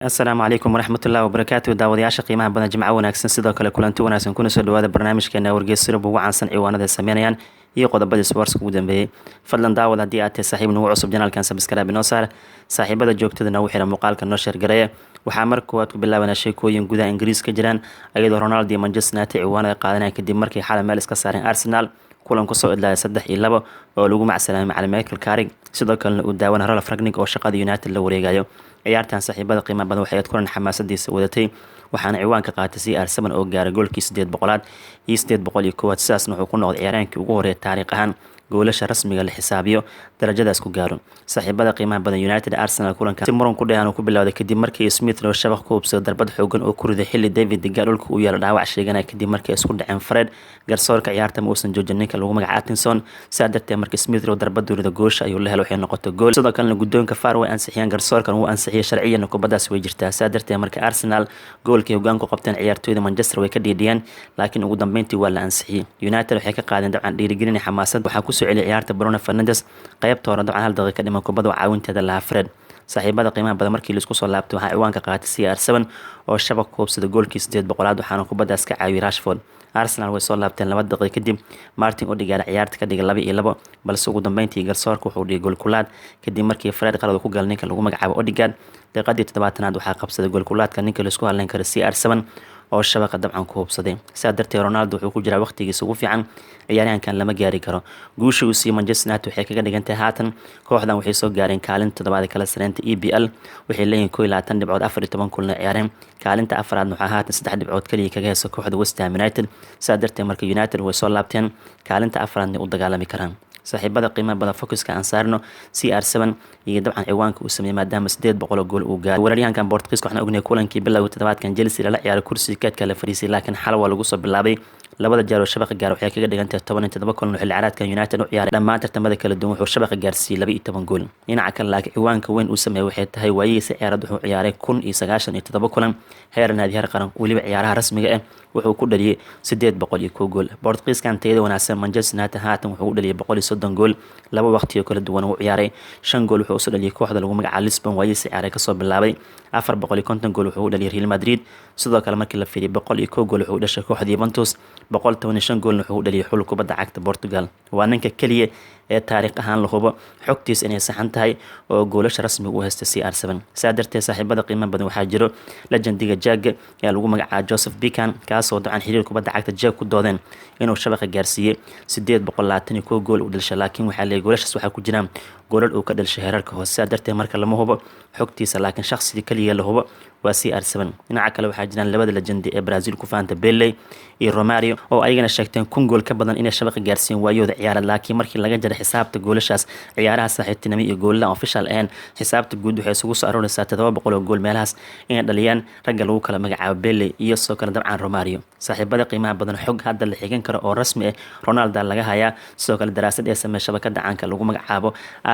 asalaamu calaykum waraxmatullahi wabarakaatu daawadayaasha qiimaha badan jimco wanaagsan sidoo kale kulanti wanaagsan kuna soo dhawaada barnaamijkeena wargeysyada ugu caansan ciwaanada ay sameynayaan iyo qodobadii sportska ugu dambeeyey fadlan daawad haddii aad tahay saaxiib nagu cusub janaalkan sabskraabi noo saar saaxiibada joogtada nagu xira muuqaalka noo sheergareeya waxaa mar koowaad ku bilaabanaa sheekooyin gudaha ingiriis ka jiraan iyadoo ronaldo iyo manchester united ciwaanada qaadanaya kadib markii xalay meel iska saareen arsenal kulan kusoo idlaaya 3-2 oo lagu macsalaamay macalin Michael Carrick sidoo kalena uu daawana Ralph Rangnick oo shaqada United la wareegayo ciyaartan saaxiibada qiimaha badan waxay kulan xamaasadiisa wadatay waxaana ciwaanka qaatay CR7 oo gaaray goolkii 800 iyo 801 sidaasna wuxuu ku noqday ciyaaraankii ugu horeeyay taariikh ahaan goolasha rasmiga la xisaabiyo darajadaas ku gaaro saaxiibada qiimaha badan United Arsenal kulanka si muran ku dhayan ku bilowday kadib markii Smith loo shabaq ku hubsaday darbad xoogan oo ku riday xilli David De Gea dhulka uu yeelo dhaawac sheeganaya kadib markii isku dhaceen Fred garsoorka ciyaarta ma uusan joojin ninka lagu magacaabo Atkinson saadarte markii Smith loo darbad durida goosha ayuu la helay waxay noqotay gool sidoo kalena gudoonka Far way ansixiyeen garsoorkan uu ansixiyay sharciyan kubadaas way jirtaa saadarte markii Arsenal goolkii hoggaan ku qabteen ciyaartooyda Manchester way ka dhiidhiyeen laakiin ugu dambeyntii waa la ansixiyay United waxay ka qaadeen dabcan dhiirigelin xamaasad waxaa ku soo celiyay ciyaarta Bruno Fernandes qaybta hore dabcan hal daqiiqo ka dhiman kubada caawinteeda lahaa Fred saaxiibada qiimaha badan markii la isku soo laabtay waxaa ciwaanka qaatay CR7 oo shabaq ku hubsaday goolkii 800 waxaana kubadaas ka caawiyay Rashford Arsenal way soo laabteen 2 daqiiqo kadib Martin Odegaard ciyaarta ka dhigay 2-2 balse ugu dambeyntii garsoorka wuxuu dhigay gool kulaad kadib markii Fred qalad ku gal ninka lagu magacaabo Odegaard daqiiqadii 70aad waxaa qabsaday gool kulaadka ninka la isku haleyn karo CR7 oo shabaqa dabcan ku hubsaday sidaa darteed Ronaldo wuxuu ku jiraa waqtigiisa ugu fiican ciyaaryahankan lama gaari karo guusha uu siiyay Manchester United waxay kaga dhigan tahay haatan kooxdan waxay soo gaareen kaalinta toddobaad kala sareynta EPL waxay leeyihiin 22 dhibcood 14 kulan ciyaareen kaalinta afraad waxaa haatan 3 dhibcood kaliya kaga hayso kooxda West Ham United sidaa darteed marka United way soo laabteen kaalinta afraadna u dagaalami karaan saaxiibada qiimaha badan focuska aan saarno CR7 iyo dabcan ciwaanka uu sameeyay maadaama 800 gool uu gaaray weeraryahankan Portugiiska waxaan ognahay kulankii bilowga toddobaadkan Chelsea la ciyaaray kursiga kaadka la fariisay laakiin xal waa lagu soo bilaabay labada jeer oo shabaqa gaar waxay kaga dhigantahay 17 kulan xilli ciyaareedkan United u ciyaaray dhammaan tartamada kala duwan wuxuu shabaqa gaarsiiyay 12 gool dhinaca kale laakiin ciwaanka weyn uu sameeyay waxay tahay waayihiisa ciyaarad wuxuu ciyaaray 1097 kulan heer naadi heer qaran waliba ciyaaraha rasmiga ah wuxuu ku dhaliyay 801 gool Portugiiskan tayada wanaagsan Manchester United haatan wuxuu u dhaliyay 130 gool laba waqti oo kala duwan uu ciyaaray 5 gool wuxuu soo dhaliyay kooxda lagu magacaabo Lisbon waayihiisa ciyaaray kasoo bilaabay 450 gool wuxuu u dhaliyay Real Madrid sidoo kale markii la fiiriyay 101 gool wuxuu u dhashay kooxda Juventus 115 gool wuxuu u dhaliyay xul kubadda cagta Portugal waa ninka kaliya ee taariikh ahaan la hubo xogtiisa inay saxan tahay oo goolasha rasmiga u haysta CR7 saa darteed saaxiibada qiimaha badan waxaa jiro legendiga Jag ee lagu magacaabo Joseph Bican kaasoo dacan xiriir kubadda cagta Jag ku doodeen inuu shabaqa gaarsiiyay 821 gool u dhashay laakiin waxaa leeyahay goolashaas waxaa ku jiraan goolal uu ka dhashay heerarka hoose saa darteed marka lama hubo xogtiisa laakiin shakhsiga kaliya la hubo waa CR7 dhinaca kale waxaa jiraan labada legendi ee Brazil ku faanta Pele iyo Romario oo ayagana sheegteen 1 gool ka badan inay shabaqa gaarsiin waayooda ciyaarada laakiin markii laga jaray xisaabta goolashaas ciyaaraha saaxiibtinimo iyo goolada official ahaan xisaabta guud waxay isugu soo arooraysaa 700 oo gool meelahaas inay dhaliyaan ragga lagu kala magacaabo Pele iyo soo kale dabcan Romario saaxiibada qiimaha badan xog hadda la xigan karo oo rasmi ah Ronaldo laga hayaa sidoo kale daraasad ay sameeyay shabakada caanka lagu magacaabo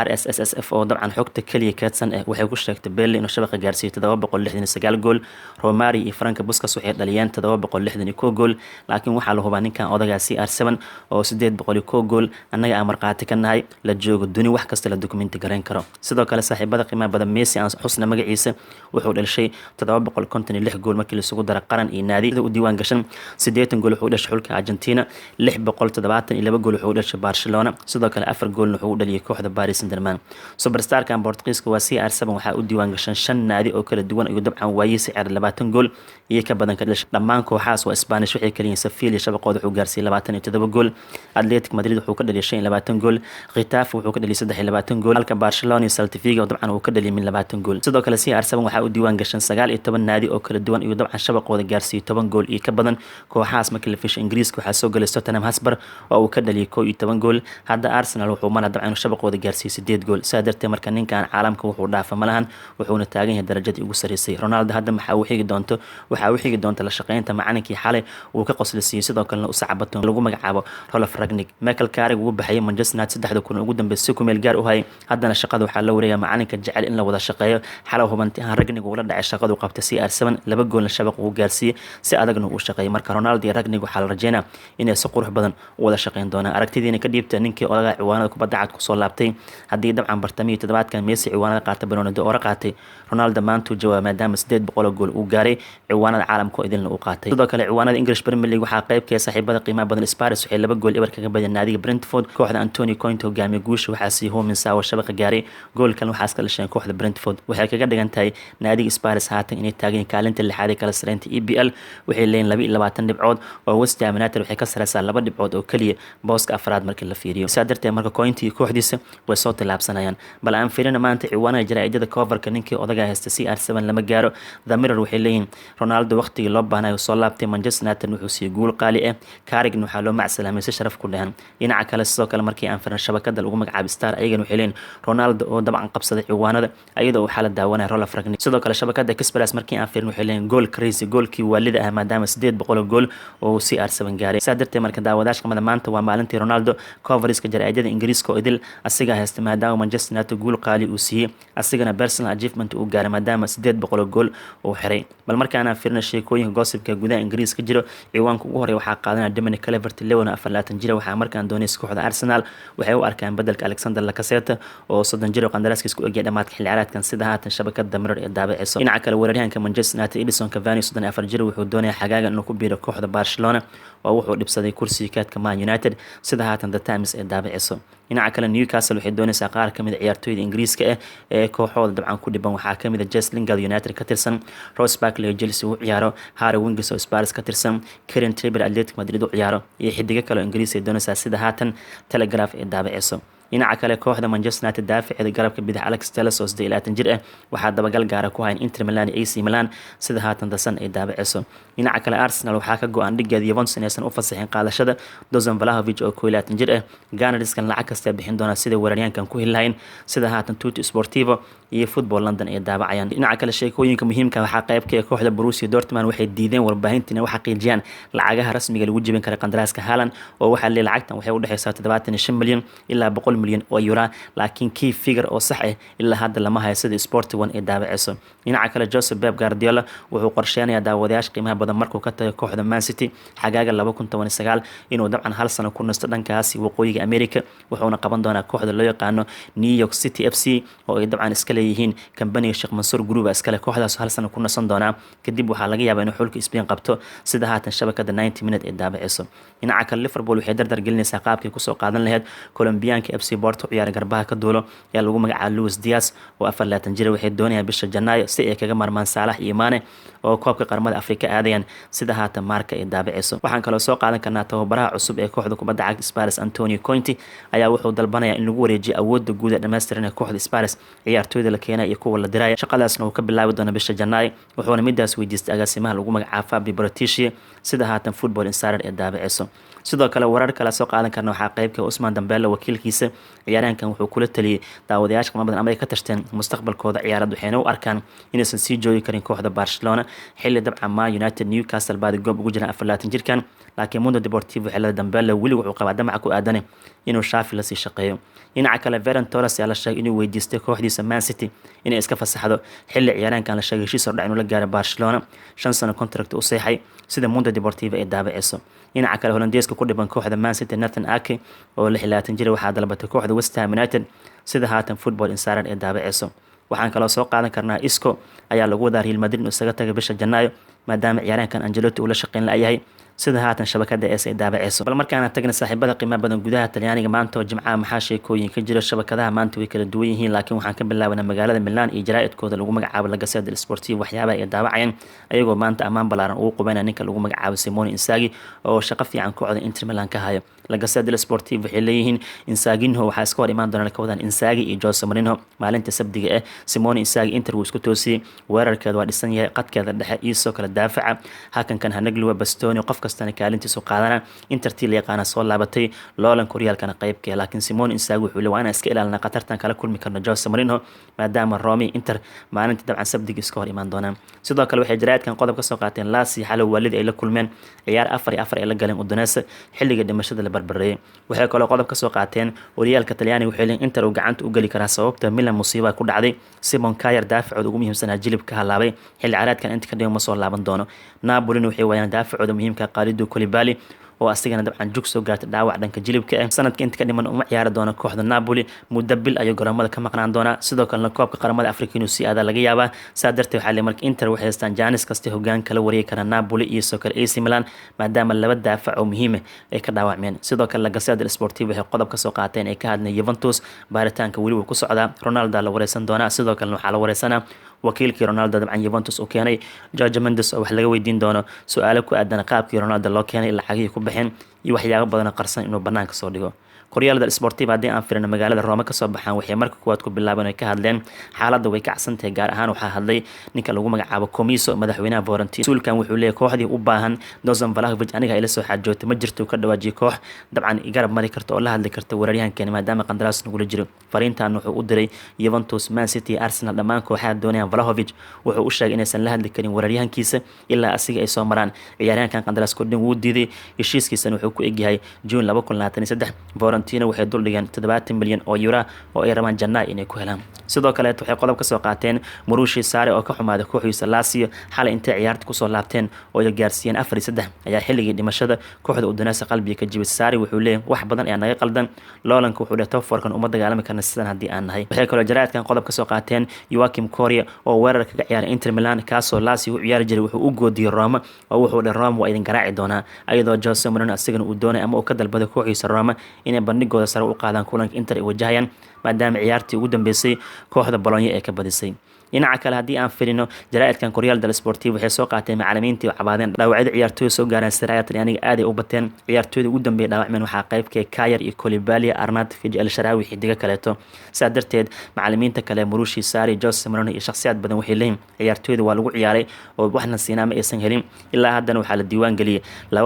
RSSF oo dabcan xogta kaliya kaadsan ah waxay ku sheegtay Pele inuu shabaqa gaarsiiyay 769 gool Romario iyo Frank Busquets waxay dhaliyeen 761 gool laakiin waxaa la hubaa ninkan odaga CR7 oo 801 gool annaga aan marqaati ka nahay la joogo duni wax kasta la dokumenti gareyn karo sidoo kale saaxiibada qiimaha badan Messi aan xusna magaciisa wuxuu dhashay 756 gool markii la isugu daro qaran iyo naadi u diiwaan gashan 80 gool wuxuu dhashay xulka Argentina 672 gool wuxuu dhashay Barcelona sidoo kale 4 gool wuxuu dhaliyay kooxda Paris Saint-Germain superstarkan Portugiiska waa CR7 waxaa u diiwaan gashan 5 naadi oo kala duwan iyo dabcan waayihiisa ciyaar 20 gool iyo ka badan ka dhashay dhammaan kooxahaas waa Spanish waxay kaliya Sevilla shabaqooda wuxuu gaarsiiyay 27 gool Athletic Madrid wuxuu ka dhaliyay 25 gool Getafe wuxuu ka dhaliyay 23 gool halka Barcelona iyo Celta Vigo dabcan uu ka dhaliyay 20 gool sidoo kale CR7 waxaa u diiwaan gashan 19 naadi oo kala duwan iyo dabcan shabaqooda gaarsiiyay 10 gool iyo ka badan kooxahaas markii la fiishay Ingiriiska waxaa soo galay Tottenham Hotspur oo uu ka dhaliyay 11 gool hadda Arsenal wuxuu mana dabcan shabaqooda gaarsiiyay 8 gool saa darteed marka ninkan caalamka wuxuu dhaafay malahan wuxuuna taagan yahay darajadii ugu sareysay Ronaldo hadda maxaa uu xigi doonto waxaa uu xigi doonta la shaqeynta macalinkii xalay uu ka qoslaysiiyay sidoo kalena u sacabato lagu magacaabo Ralph Rangnick Michael Carrick uu baxay Manchester United 3 kulan ugu dambeysay ku meel gaar u hayay haddana shaqada waxaa la wareegay macalinka jecel in la wada shaqeeyo xalay hubanti aan Rangnick uu la dhacay shaqadu qabtay CR7 laba goolna shabaq uu gaarsiiyay si adagna uu shaqeeyay marka Ronaldo iyo Rangnick waxaa la rajeynaa inay si qurux badan u wada shaqeyn doonaan aragtidiina ka dhiibta ninkii odaga ciwaanada kubadda cagta ku soo laabtay haddii dabcan bartamihii toddobaadkan Messi ciwaanada qaatay Ballon d'Or qaatay Ronaldo maanta uu jawaab maadaama 800 gool uu gaaray ciwaanada caalamka idinla uu qaatay sidoo kale ciwaanada English Premier League waxaa qayb ka saaxiibada qiimaha badan Spurs waxay 2 gool eber kaga badiyeen naadiga Brentford kooxda Antonio Conte hogaamiye guusha waxaa sii hoominsa oo shabaqa gaaray goolkan waxaa iska dhasheen kooxda Brentford waxay kaga dhigan tahay naadiga Spurs haatan inay taagan kaalinta lixaad ee kala sareynta EPL waxay leeyihiin 22 dhibcood oo West Ham United waxay ka sareysaa 2 dhibcood oo kaliya booska afraad markii la fiiriyo sadartee marka Conte kooxdiisa way soo tilaabsanayaan bal aan fiirina maanta ciwaanada jaraa'idada coverka ninkii odaga haysta CR7 lama gaaro The Mirror waxay leeyihiin Ronaldo waqtigii loo baahnayo soo laabtay Manchester United wuxuu sii guul qaali ah Carrigan waxaa loo macsalaamay si sharaf ku dhahan dhinaca kale sidoo kale markii aan fiirino shabakada lagu magacaabo Star ayagana waxay leeyihiin Ronaldo oo dabcan qabsaday ciwaanada ayadoo uu xaalad daawanay Rolf Rangnick sidoo kale shabakada Express markii aan fiirino waxay leeyihiin gool crazy goolkii waalida ah maadaama 800 gool oo CR7 gaaray sadartee marka daawadaashka maanta waa maalintii Ronaldo coverska jaraa'idada Ingiriiska oo idil asiga haysta maadaama Manchester United guul qaali uu siiyay asigana personal achievement uu gaaray maadaama 800 gool uu xiray bal markaan aan fiirino sheekooyinka gossipka gudaha Ingiriiska jiro ciwaanka ugu horeeya waxaa qaadanaya Dominic Calvert-Lewin 24 jir waxaa markaan doonayay kooxda Arsenal waxay u arkaan bedelka Alexander Lacazette oo 30 jir oo qandaraaskiisa ku egay dhamaadka xilli ciyaareedkan sida haatan shabakada Mirror ee daabacayso dhinaca kale weeraryahanka Manchester United Edinson Cavani 34 jir wuxuu doonayaa xagaaga inuu ku biiro kooxda Barcelona oo wuxuu dhibsaday kursiga kaadka Man United sida haatan The Times ee daabacayso dhinaca kale Newcastle waxay doonaysaa qaar kamid ah ciyaartooyda Ingiriiska ah ee kooxooda dabcan ku dhiban waxaa kamid ah Jesse Lingard United ka tirsan Ross Barkley oo Chelsea u ciyaaro Harry Winks oo Spurs ka tirsan Kieran Trippier Athletic Madrid u ciyaaro iyo xidiga kale oo Ingiriis ay doonaysaa sida haatan Telegraph ee daabacayso dhinaca kale kooxda Manchester United daafaceeda garabka bidix Alex Telles oo 28 jir ah waxaa dabagal gaara ku hayn Inter Milan iyo AC Milan sida haatan dasan ay daabacayso dhinaca kale Arsenal waxaa ka go'an dhigeeda Juventus inaysan u fasaxin qaadashada Dusan Vlahovic oo 22 jir ah Gunners-kan lacag kasta bixin doona sida weeraryahankan ku hilayn sida haatan Tutto Sportivo iyo Football London ay daabacayaan dhinaca kale sheekooyinka muhiimka waxaa qayb ka ah kooxda Borussia Dortmund waxay diideen warbaahinta inay wax xaqiijiyaan lacagaha rasmiga lagu jibin karo qandaraaska Haaland oo waxaa leeyahay lacagtan waxay u dhaxaysaa 75 milyan ilaa 100 milyan oo euro laakiin key figure oo sax ah ilaa hadda lama hayo sida Sport 1 ee daabacayso dhinaca kale Joseph Pep Guardiola wuxuu qorsheenayaa daawadayaasha qiimaha badan markuu ka tago kooxda Man City xagaaga 2019 inuu dabcan hal sano ku nasto dhankaasi waqooyiga America wuxuuna qaban doonaa kooxda loo yaqaano New York City FC oo ay dabcan iska leeyihiin kambaniga Sheikh Mansour Group iskale kooxdaas hal sano ku nasan doonaa kadib waxaa laga yaabaa inuu xulka Spain qabto sida haatan shabakada 90 minute ee daabacayso dhinaca kale Liverpool waxay dardar gelinaysaa qaabkii ku soo qaadan lahayd Colombianka FC Porto ciyaar garbaha ka duulo ee lagu magacaabo Luis Diaz oo 24 jir waxay doonayaan bisha Janaayo si ay kaga marmaan Salah iyo Mane oo koobka qaramada Afrika aadayaan sida haatan marka ay daabacayso waxaan kaloo soo qaadan karnaa tababaraha cusub ee kooxda kubadda cagta Spurs Antonio Conte ayaa wuxuu dalbanayaa in lagu wareejiyo awoodda guud ee dhameystiran ee kooxda Spurs ciyaartooyda la keenay iyo kuwa la diray shaqadaasna uu ka bilaabi doono bisha Janaayo wuxuuna midaas weydiistay agaasimaha lagu magacaabo Fabio Baratici sida haatan Football Insider ee daabacayso sidoo kale warar kale soo qaadan karna waxaa qaybka Ousmane Dembele wakiilkiisa ciyaaraankan wuxuu kula taliyay daawadayaasha qiimo badan ama ay ka tashteen mustaqbalkooda ciyaarad waxayna u arkaan inaysan sii joogi karin kooxda Barcelona xilli dabcan Man United Newcastle baad goob ugu jiraan 24 jirkan laakiin Mundo Deportivo xilada Dembele weli wuxuu qabaa damac ku aadan inuu Shaafi la sii shaqeeyo dhinaca kale Ferran Torres ayaa la sheegay inuu weydiistay kooxdiisa Man City inay iska fasaxdo xilli ciyaaraankan la sheegay heshiis hordhac inuu la gaaro Barcelona 5 sano contract u saxay sida Mundo Deportivo ay daabacayso dhinaca kale Hollandeeska ku dhiban kooxda Man City Nathan Ake oo 26 jir waxaa dalbatay kooxda West Ham United sida haatan Football Insider ee daabacayso waxaan kaloo soo qaadan karnaa Isco ayaa lagu wadaa Real Madrid inuu isaga tago bisha Janaayo maadaama ciyaaraankan Ancelotti uu la shaqeyn la'yahay sida haatan shabakada ay daabacayso bal markaana tagna saaxiibada qiimaha badan gudaha Talyaaniga maanta oo Jimcaha maxaa sheekooyin ka jira shabakadaha maanta way kala duwan yihiin laakiin waxaan ka bilaabanaa magaalada Milan iyo jaraa'idkooda lagu magacaabo La Gazzetta dello Sport waxyaabaha ay daabacayaan ayagoo maanta ammaan balaaran ugu qubayna ninka lagu magacaabo Simone Inzaghi oo shaqo fiican kooxda Inter Milan ka hayo La Gazzetta dello Sport waxay leeyihiin Inzaghi waxaa iska hor imaan doona kooxdan Inzaghi iyo Jose Mourinho maalinta Sabtida ah Simone Inzaghi Inter wuu isku toosiyay weerarkeeda waa dhisan yahay qadkeeda dhexe iyo soo kala daafaca hakankan Hanagli waa Bastoni qof kastana kaalintiisa qaadana Intertii la yaqaan soo laabatay loolan Koryaalkana qaybka laakiin Simone Inzaghi wuxuu leeyahay iska ilaalina qatartan kala kulmi karna Jose Mourinho maadaama Roma Inter maalinta dabcan Sabtida iska hor imaan doonaan sidoo kale waxay jaraa'idkan qodob ka soo qaateen Lazio xalay waalid ay la kulmeen ciyaar 4-4 ay la galeen Udinese xilliga dhimashada la barbareeyay waxay kaloo qodob ka soo qaateen Horyaalka Talyaaniga waxay leeyihiin Inter uu gacanta u gali karaa sababta Milan musiiba ku dhacday Simon Kjaer daaficooda ugu muhiimsan jilibka halaabay xilli ciyaareedkan inta ka dhiman ma soo laaban doono Napoli waxay waayaan daafacooda muhiimka Khalidou Koulibaly oo asigana dabcan jug soo gaartay dhaawac dhanka jilibka ah. sanadka inta ka dhiman uma ciyaari doona kooxda Napoli muddo bil ayuu garoomada ka maqnaan doonaa. sidoo kalena koobka qaramada Afrika inuu sii aada laga yaabaa. saa darteed waxaa marka Inter waxay haystaan jaanis kasta hoggaan kala wareegi kara Napoli iyo sidoo kale AC Milan maadaama laba daafac oo muhiim ah ay ka dhaawacmeen. sidoo kale La Gazzetta dello Sportivo waxay qodob ka soo qaateen ay ka hadleen Juventus baaritaanka weli wuu ku socdaa. Ronaldo la wareysan doonaa. sidoo kalena waxaa la wareysanaa wakiilkii Ronaldo dabcan Juventus uu keenay Jorge Mendes oo wax laga weydiin doono su'aalo ku aadan qaabkii Ronaldo loo keenay lacagihii ku bixin iyo waxyaabo badan qarsan inuu banaanka soo dhigo. Corriere dello Sportivo haddii aan fiirino magaalada Roma ka soo baxaan waxay marka kuwaad ku bilaabeen ay ka hadleen xaaladda way kacsan tahay. gaar ahaan waxaa hadlay ninka lagu magacaabo Comiso madaxweynaha Fiorentina. suulkan wuxuu leeyahay kooxdii u baahan Dusan Vlahovic aniga ila soo xaajootay ma jirto ka dhawaajiyay koox dabcan garab mari karta oo la hadli karta weeraryahankeena maadaama qandaraas nagula jiro. fariintan wuxuu u diray Juventus, Man City, Arsenal dhammaan kooxaha doonayaan Vlahovic. wuxuu u sheegay inaysan la hadli karin weeraryahankiisa ilaa asiga ay soo maraan. ciyaaryahankan qandaraas kordhin wuu diiday. heshiiskiisana wuxuu ku egyahay June 2023. Fiorentina waxay dul dhigeen 70 milyan oo euro oo ay rabaan Janaayo inay ku helaan. sidoo kale waxay qodob ka soo qaateen Mauricio Sarri oo ka xumaaday kooxdiisa Lazio xalay intay ciyaarta ku soo laabteen oo ay gaarsiiyeen 4-3 ayaa xilligii dhimashada kooxda Udinese qalbiga ka jibay. Sarri wuxuu leeyahay wax badan ayaa naga qaldan. Loolanka wuxuu dhahay tafarkan uma dagaalami karna sidan haddii aan nahay. waxay kaloo jaraadkan qodob ka soo qaateen Joaquim Correa oo weerar kaga ciyaaray Inter Milan kaasoo Lazio u ciyaari jiray wuxuu u goodiyay Roma oo wuxuu dhahay Roma waa idin garaaci doonaa ayadoo Jose Mourinho asigana uu doonay ama uu ka dalbaday kooxdiisa Roma inay bandhigooda sare u qaadaan kulanka Inter ay wajahayaan maadaama ciyaartii ugu dambeysay kooxda Bologna ee ka badisay. dhinaca kale haddii aan firino jaraa'idkan Corriere dello Sportivo waxay soo qaateen macallimiintii oo cabaadeen dhaawacyada ciyaartooyda soo gaareen Serie A Talyaaniga aad ay u bateen. ciyaartooyda ugu dambeeyay dhaawacmeen waxaa qaybka Kayer iyo Koulibaly, Arnautovic, El Shaarawy xidiga kaleeto. sidaa darteed macallimiinta kale Mauricio Sarri, Jose Mourinho iyo shakhsiyaad badan waxay leeyihiin ciyaartooyda waa lagu ciyaaray oo waxna siinaa ma aysan helin. ilaa haddana waxaa la diiwaan geliyay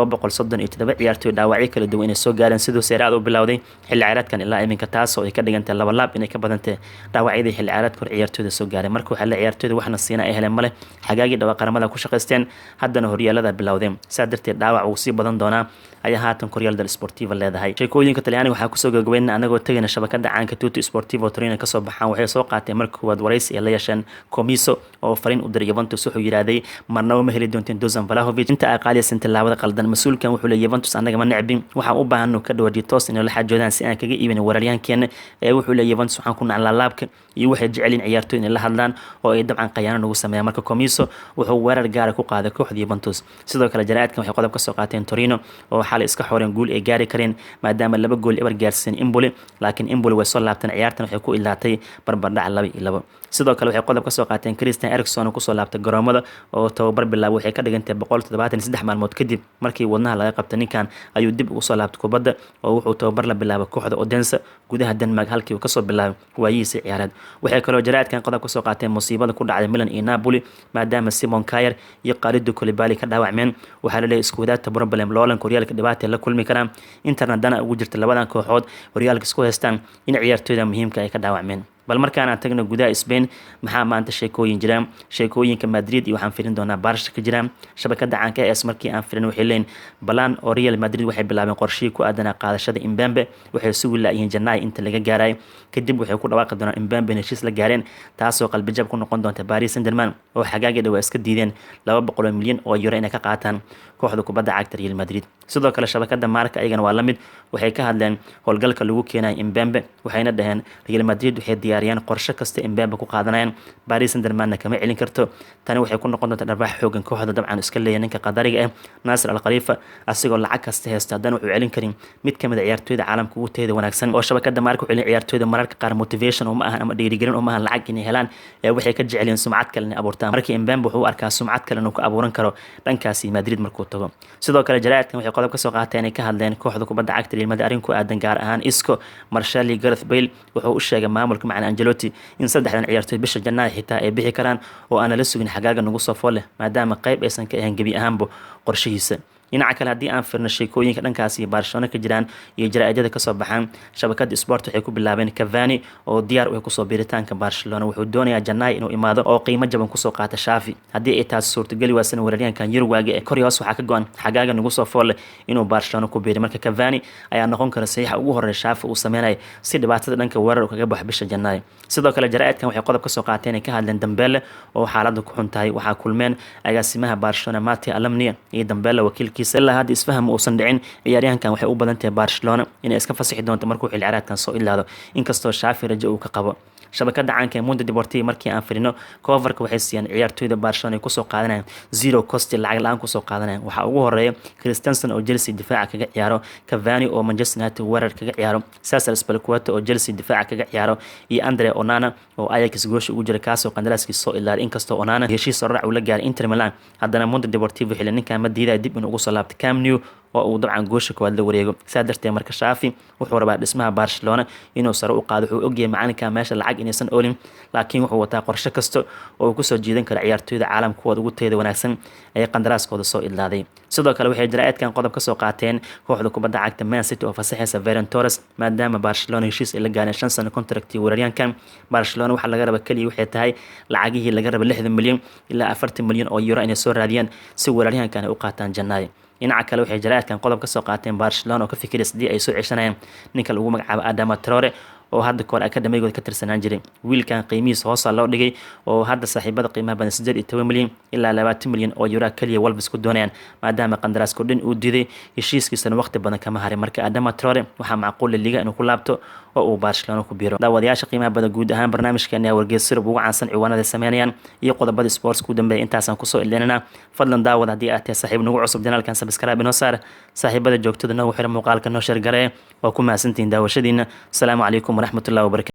237 ciyaartooy dhaawacyo kala duwan inay soo gaareen sidoo Serie A u bilowday xilli ciyaareedkan ilaa iminka taas oo ay ka dhigantay laba laab inay ka badantay dhaawacyadii xilli ciyaareedka hore ciyaartooyda soo gaaray. marka waxaa la ciyaartooyda waxna siina ay heleen male xagaagii dhawa qaramada ku shaqaysteen haddana horyaalada bilowdeen. saa darteed dhaawac uu sii badan doonaa ayaa haatan Corriere dello Sportivo leedahay. sheekooyinka Talyaaniga waxaa kusoo gabagabeynaa anagoo tagayna shabakada caanka Tutto Sportivo Torino ka soo baxaan waxay soo qaateen marka koowaad waraysi ay la yeesheen Comiso oo fariin u diray Juventus wuxuu yiraahday marnaba ma heli doonteen Dusan Vlahovic inta ay qaalisan tilaabada qaldan. mas-uulkan wuxuu leeyahay Juventus anaga ma necbin waxaan u baahanno ka dhawaajiyay toos inay la xajoodaan si aan kaga iibin weeraryahankeena ee wuxuu leeyahay Juventus waxaan ku naclaa laabka iyo waxay jecelin ciyaartooyda inay la hadlaan oo ay dabcan qayaano nagu sameeyaan. marka Comiso wuxuu weerar gaar ku qaaday kooxda Juventus. sidoo kale jaraa'idkan waxay qodob ka soo qaateen Torino oo xalay iska xoreen guul ay gaari kareen maadaama 2 gool eber gaarsiin Empoli laakiin Empoli way soo laabteen ciyaartan waxay ku ilaatay barbardhac 2-2. sidoo kale waxay qodob ka soo qaateen Christian Eriksen oo ku soo laabtay garoomada oo tababar bilaab waxay ka dhigantay 173 maalmood kadib markii wadnaha laga qabtay ninkan ayuu dib ugu soo laabtay kubadda oo wuxuu tababar la bilaabay kooxda Odense gudaha Denmark halkii uu ka soo bilaabay waayihiisa ciyaareed. waxay kaloo jaraa'idkan qodob ka soo qaateen musiibada ku dhacday Milan iyo Napoli maadaama Simon Kjaer iyo Kalidou Koulibaly ka dhaawacmeen. waxaa la leeyahay isku wadaadta problem loolanka horyaalka dhibaato la kulmi karaan Interna dana ugu jirta labadan kooxood horyaalka isku haystaan in ciyaartooyda muhiimka ay ka dhaawacmeen. bal markaan aan tagno gudaha Spain maxaa maanta sheekooyin jiraan sheekooyinka Madrid iyo waxaan firin doonaa Barca ka jiraan. shabakada caanka ee markii aan firin waxay leeyihiin balan oo Real Madrid waxay bilaabeen qorshe ku aadan qaadashada Mbappe waxay sugi laayeen Janaayo inta laga gaaray kadib waxay ku dhawaaqi doonaan Mbappe heshiis la gaareen taasoo qalbi jab ku noqon doonta Paris Saint-Germain oo xagaagii dhawa iska diideen 200 milyan oo euro inay ka qaataan kooxda kubadda cagta Real Madrid. sidoo kale shabakada Marca ayagana waa la mid waxay ka hadleen howlgalka lagu keenay Mbappe waxayna dhaheen Real Madrid waxay diyaariyaan qorshe kasta Mbappe ku qaadanayaan Paris Saint-Germain kama celin karto. tani waxay ku noqon doontaa dharbaax xoogan kooxda dabcan iska leeyahay ninka qadariga ah Nasser Al Khalifa asigoo lacag kasta haysta haddana wuxuu celin karin mid kamid ah ciyaartooyda caalamka ugu teeda wanaagsan oo shabakada Marca waxay ciyaartooyda mararka qaar motivation uma ahan ama dhiirigelin uma ahan lacag inay helaan ee waxay ka jeceliyeen sumcad kale inay abuurtaan. markii Mbappe wuxuu arkaa sumcad kale inuu ka abuuran karo dhankaasi Madrid markuu tago. sidoo kale jaraa'idkan waxay qodob ka soo qaateen inay ka hadleen kooxda kubadda cagta Real Madrid arrin ku aadan gaar ahaan Isco, Martial, Gareth Bale wuxuu u sheegay maamulka macna Ancelotti in saddexdan ciyaartooy bisha Janaayo xitaa ay bixi karaan oo aan la sugin xagaaga nagu soo fool leh maadaama qayb aysan ka ahayn gebi ahaanba qorshihiisa. dhinaca kale haddii aan firno sheekooyinka dhankaasi Barcelona ka jiraan iyo jaraa'idada ka soo baxaan shabakada Sport waxay ku bilaabeen Cavani oo diyaar u ah ku soo biiritaanka Barcelona wuxuu doonayaa Janaayo inuu imaado oo qiimo jaban ku soo qaata Xavi haddii ay taas suurtagali waasan weeraryahankan Uruguay ee Korios waxaa ka go'an xagaaga nagu soo fool inuu Barcelona ku biiro. marka Cavani ayaa noqon kara saxiixa ugu horeeya Xavi uu sameeyay si dhibaatada dhanka weerar kaga baxo bisha Janaayo. sidoo kale jaraa'idkan waxay qodob ka soo qaateen in ka hadleen Dembele oo xaaladdu ku xun tahay waxaa kulmeen agaasimaha Barcelona Mati Almania iyo Dembele wakiilka safarkiisa ilaa hadda isfaham uusan dhicin ciyaaryahankan waxay u badan tahay Barcelona inay iska fasixi doonto markuu xil ciyaareedkan soo ilaado inkastoo Xavi rajo uu ka qabo shabakada caanka ee Mundo Deportivo markii aan firino coverka waxay siiyaan ciyaartoyda Barcelona ay kusoo qaadanayaan zero cost lacag la'aan kusoo qaadanayaan waxaa ugu horeeya Christensen oo Chelsea difaaca kaga ciyaaro Cavani oo Manchester United weerar kaga ciyaaro Cesar Azpilicueta oo Chelsea difaaca kaga ciyaaro iyo Andre Onana oo Ajax goosh ugu jira kaasoo qandaraaskiisa soo ilaalay inkastoo Onana heshiis raac uu la gaaray Inter Milan haddana Mundo Deportivo xilli ninkan ma diiday dib inuu ugu soo laabto Camp Nou oo uu dabcan goosha koowaad la wareego saa darteed marka Xavi wuxuu rabaa dhismaha Barcelona inuu sare u qaado wuxuu ogyahay macalinka meesha lacag inaysan oolin laakiin wuxuu wataa qorshe kasta oo uu kusoo jiidan karo ciyaartoyda caalamkooda ugu teeda wanaagsan ee qandaraaskooda soo ilaaday sidoo kale waxay jaraa'idkan qodob ka soo qaateen kooxda kubadda cagta Man City oo fasaxaysa Ferran Torres maadaama Barcelona heshiis ay la gaareen 5 sano contract weeraryahankan Barcelona waxa laga raba kaliya waxay tahay lacagihii laga raba 60 milyan ilaa 40 milyan oo euro inay soo raadiyaan si weeraryahankan ay u qaataan Janaayo dhinaca kale waxay jaraa'idkan qodob ka soo qaateen Barcelona oo ka fikiraysa sidii ay soo ceshanayaan ninka lagu magacaabo Adama Traore oo hadda koor akademigooda ka tirsanaan jiray wiilkan qiimihiisa hoos loo dhigay oo hadda saaxiibada qiimaha badan 18 milyan ilaa 20 milyan oo euro kaliya Wolves ku doonayaan maadaama qandaraaska dhin uu diiday heshiiskiisana waqti badan kama harin marka Adama Traore waxaa macquul liga inuu ku laabto oo uu Barcelona ku biiro daawadayaasha qiimaha badan guud ahaan barnaamijkeena ayaa wargeys sirb ugu caansan ciwaanada sameynayaan iyo qodobada sports ku dambeeyay intaasaan kusoo ilaalinaa fadlan daawad haddii aad tahay saaxiib nagu cusub janaalkan subscribe inoo saar saaxiibada joogtada nagu xira muuqaalka noo share garee waa ku mahadsantihiin daawashadiina asalaamu calaykum waraxmatullahi wabarakatu